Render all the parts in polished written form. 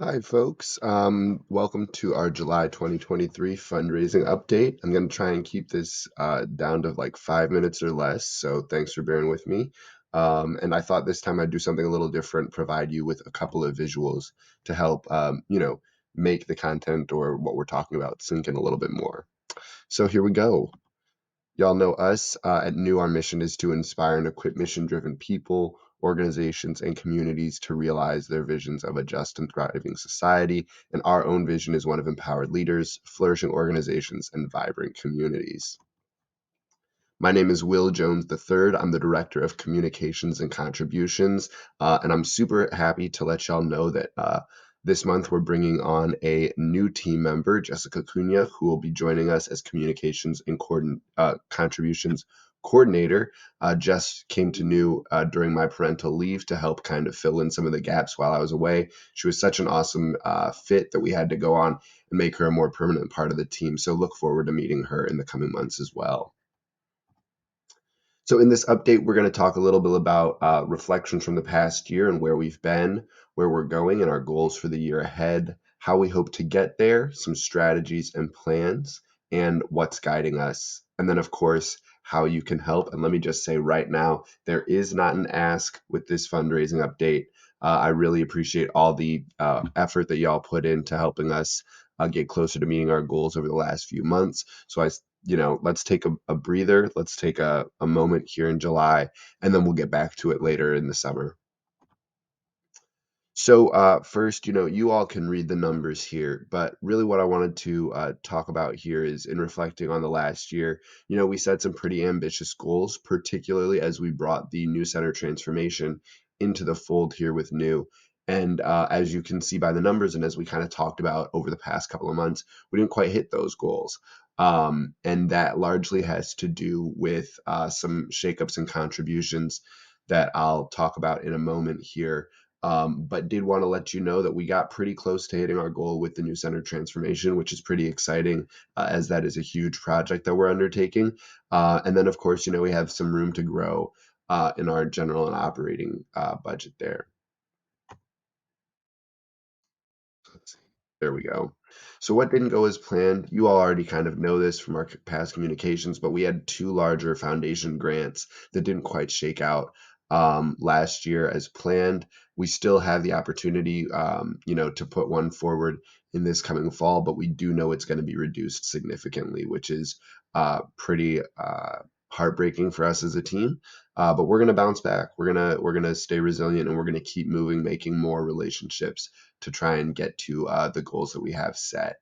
Hi, folks. Welcome to our July 2023 fundraising update. I'm going to try and keep this down to like 5 minutes or less, so thanks for bearing with me. And I thought this time I'd do something a little different, provide you with a couple of visuals to help, make the content or what we're talking about sink in a little bit more. So here we go. Y'all know us at New. Our mission is to inspire and equip mission-driven people, organizations, and communities to realize their visions of a just and thriving society. And our own vision is one of empowered leaders, flourishing organizations, and vibrant communities. My name is Will Jones III. I'm the Director of Communications and Contributions, and I'm super happy to let y'all know that this month we're bringing on a new team member, Jessica Cunha, who will be joining us as Communications and Contributions Coordinator. Jess came to New during my parental leave to help kind of fill in some of the gaps while I was away. She was such an awesome fit that we had to go on and make her a more permanent part of the team. So look forward to meeting her in the coming months as well. So in this update, we're going to talk a little bit about reflections from the past year and where we've been, where we're going, and our goals for the year ahead, how we hope to get there, some strategies and plans, and what's guiding us. And then, of course, how you can help. And let me just say right now, there is not an ask with this fundraising update. I really appreciate all the effort that y'all put into helping us get closer to meeting our goals over the last few months. So let's take a breather. Let's take a moment here in July, and then we'll get back to it later in the summer. So first, you all can read the numbers here, but really what I wanted to talk about here is in reflecting on the last year, we set some pretty ambitious goals, particularly as we brought the New Center transformation into the fold here with New. And as you can see by the numbers, and as we kind of talked about over the past couple of months, we didn't quite hit those goals. And that largely has to do with some shakeups and contributions that I'll talk about in a moment here. But did want to let you know that we got pretty close to hitting our goal with the New Center transformation, which is pretty exciting as that is a huge project that we're undertaking. And then, of course, we have some room to grow in our general and operating budget there. Let's see. There we go. So what didn't go as planned? You all already kind of know this from our past communications, but we had two larger foundation grants that didn't quite shake out last year as planned. We still have the opportunity, to put one forward in this coming fall, but we do know it's going to be reduced significantly, which is pretty heartbreaking for us as a team. But we're going to bounce back. We're gonna stay resilient, and we're going to keep moving, making more relationships to try and get to the goals that we have set.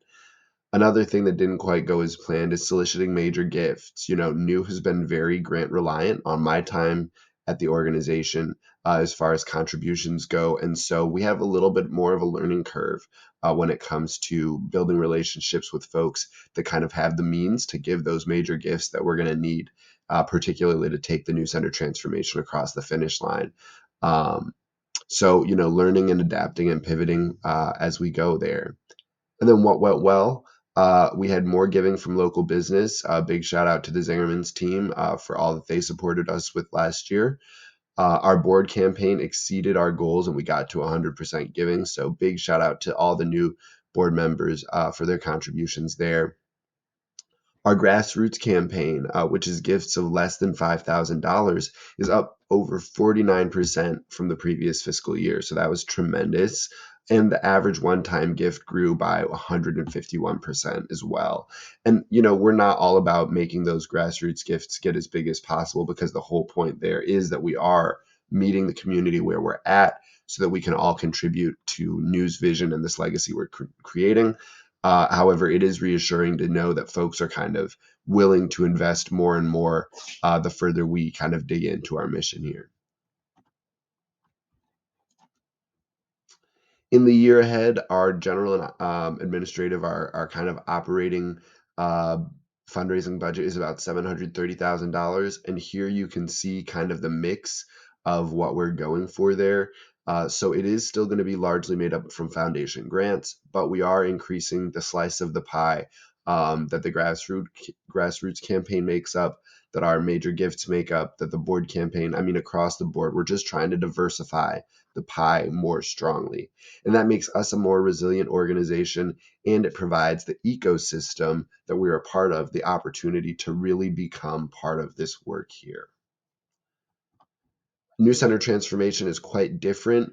Another thing that didn't quite go as planned is soliciting major gifts. New has been very grant reliant on my time at the organization as far as contributions go. And so we have a little bit more of a learning curve when it comes to building relationships with folks that kind of have the means to give those major gifts that we're going to need, particularly to take the New Center transformation across the finish line. So, learning and adapting and pivoting as we go there. And then what went well? We had more giving from local business. Big shout out to the Zingerman's team for all that they supported us with last year. Our board campaign exceeded our goals and we got to 100% giving. So big shout out to all the new board members for their contributions there. Our grassroots campaign, which is gifts of less than $5,000, is up over 49% from the previous fiscal year. So that was tremendous. And the average one-time gift grew by 151% as well. And, we're not all about making those grassroots gifts get as big as possible, because the whole point there is that we are meeting the community where we're at so that we can all contribute to New's vision and this legacy we're creating. However, it is reassuring to know that folks are kind of willing to invest more and more the further we kind of dig into our mission here. In the year ahead, our general and administrative, our kind of operating fundraising budget is about $730,000. And here you can see kind of the mix of what we're going for there. So it is still going to be largely made up from foundation grants, but we are increasing the slice of the pie that the grassroots campaign makes up, that our major gifts make up, that the board campaign, across the board, we're just trying to diversify the pie more strongly. And that makes us a more resilient organization, and it provides the ecosystem that we're a part of the opportunity to really become part of this work here. New center transformation is quite different.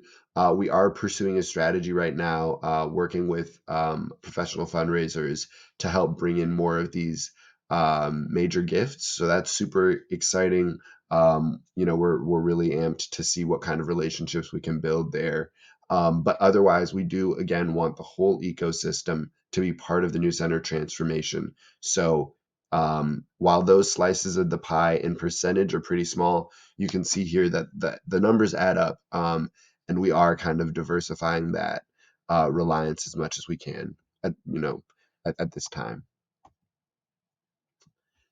We are pursuing a strategy right now, working with professional fundraisers to help bring in more of these major gifts. So that's super exciting. We're really amped to see what kind of relationships we can build there. But otherwise, we do again want the whole ecosystem to be part of the new center transformation. So while those slices of the pie in percentage are pretty small, you can see here that the numbers add up, and we are kind of diversifying that reliance as much as we can at this time.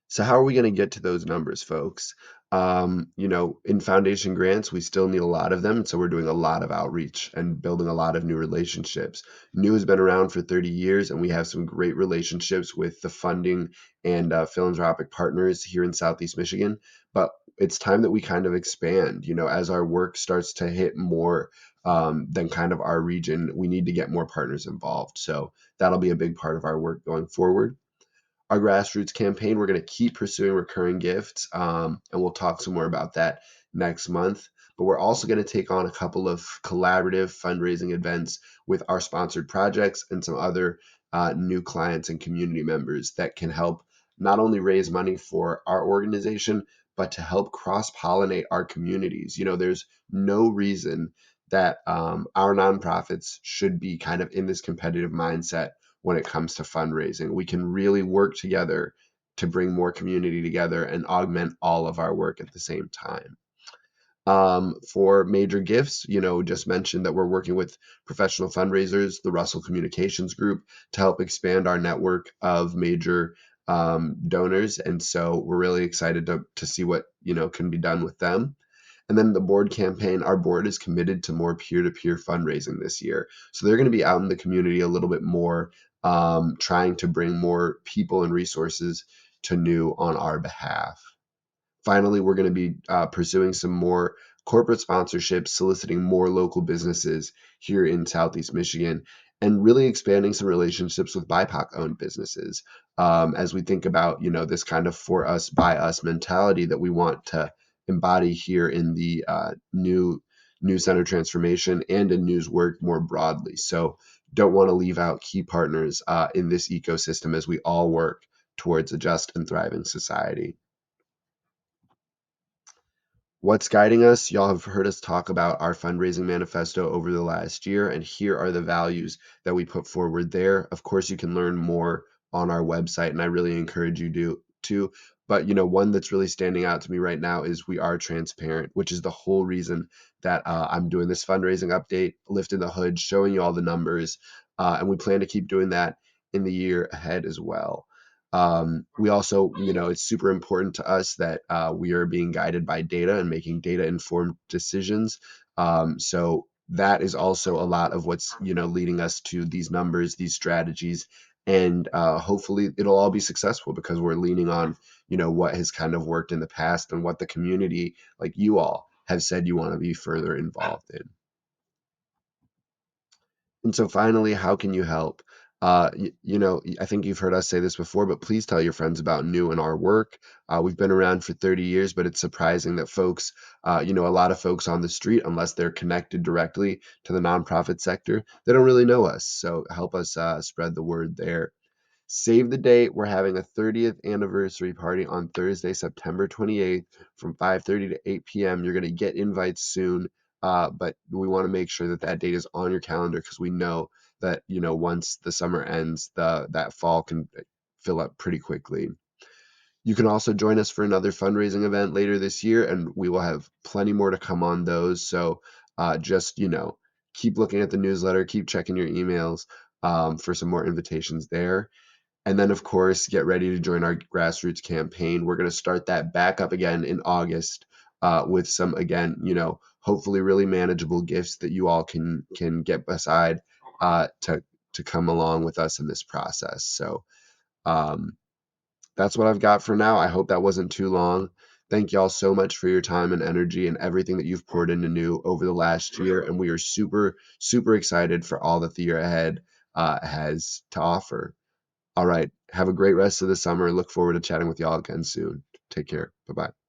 So how are we going to get to those numbers, folks? In foundation grants, we still need a lot of them. So we're doing a lot of outreach and building a lot of new relationships. New has been around for 30 years, and we have some great relationships with the funding and philanthropic partners here in Southeast Michigan. But it's time that we kind of expand, as our work starts to hit more than kind of our region, we need to get more partners involved. So that'll be a big part of our work going forward. Our grassroots campaign, we're going to keep pursuing recurring gifts, and we'll talk some more about that next month. But we're also going to take on a couple of collaborative fundraising events with our sponsored projects and some other new clients and community members that can help not only raise money for our organization, but to help cross pollinate our communities. There's no reason that our nonprofits should be kind of in this competitive mindset when it comes to fundraising. We can really work together to bring more community together and augment all of our work at the same time. For major gifts, just mentioned that we're working with professional fundraisers, the Russell Communications Group, to help expand our network of major donors. And so we're really excited to see what, can be done with them. And then the board campaign, our board is committed to more peer-to-peer fundraising this year. So they're going to be out in the community a little bit more, trying to bring more people and resources to New on our behalf. Finally, we're going to be pursuing some more corporate sponsorships, soliciting more local businesses here in Southeast Michigan, and really expanding some relationships with BIPOC-owned businesses as we think about, this kind of for us, by us mentality that we want to embody here in the new center transformation and in news work more broadly. So don't want to leave out key partners in this ecosystem as we all work towards a just and thriving society. What's guiding us? Y'all have heard us talk about our fundraising manifesto over the last year, and here are the values that we put forward there. Of course, you can learn more on our website, and I really encourage you to. But one that's really standing out to me right now is we are transparent, which is the whole reason that I'm doing this fundraising update, lifting the hood, showing you all the numbers, and we plan to keep doing that in the year ahead as well. We also, it's super important to us that we are being guided by data and making data informed decisions. So that is also a lot of what's, leading us to these numbers, these strategies, and hopefully it'll all be successful because we're leaning on, what has kind of worked in the past and what the community, like you all, have said you want to be further involved in. And so finally, how can you help? I think you've heard us say this before, but please tell your friends about New and our work. We've been around for 30 years, but it's surprising that folks, a lot of folks on the street, unless they're connected directly to the nonprofit sector, they don't really know us. So help us spread the word there. Save the date. We're having a 30th anniversary party on Thursday, September 28th from 5:30 to 8 p.m. You're going to get invites soon, but we want to make sure that that date is on your calendar because we know that, once the summer ends, that fall can fill up pretty quickly. You can also join us for another fundraising event later this year, and we will have plenty more to come on those. So just, keep looking at the newsletter, keep checking your emails for some more invitations there. And then, of course, get ready to join our grassroots campaign. We're going to start that back up again in August with some, again, hopefully really manageable gifts that you all can get aside to come along with us in this process. So that's what I've got for now. I hope that wasn't too long. Thank y'all so much for your time and energy and everything that you've poured into New over the last year. And we are super, super excited for all that the year ahead has to offer. All right. Have a great rest of the summer. Look forward to chatting with y'all again soon. Take care. Bye bye.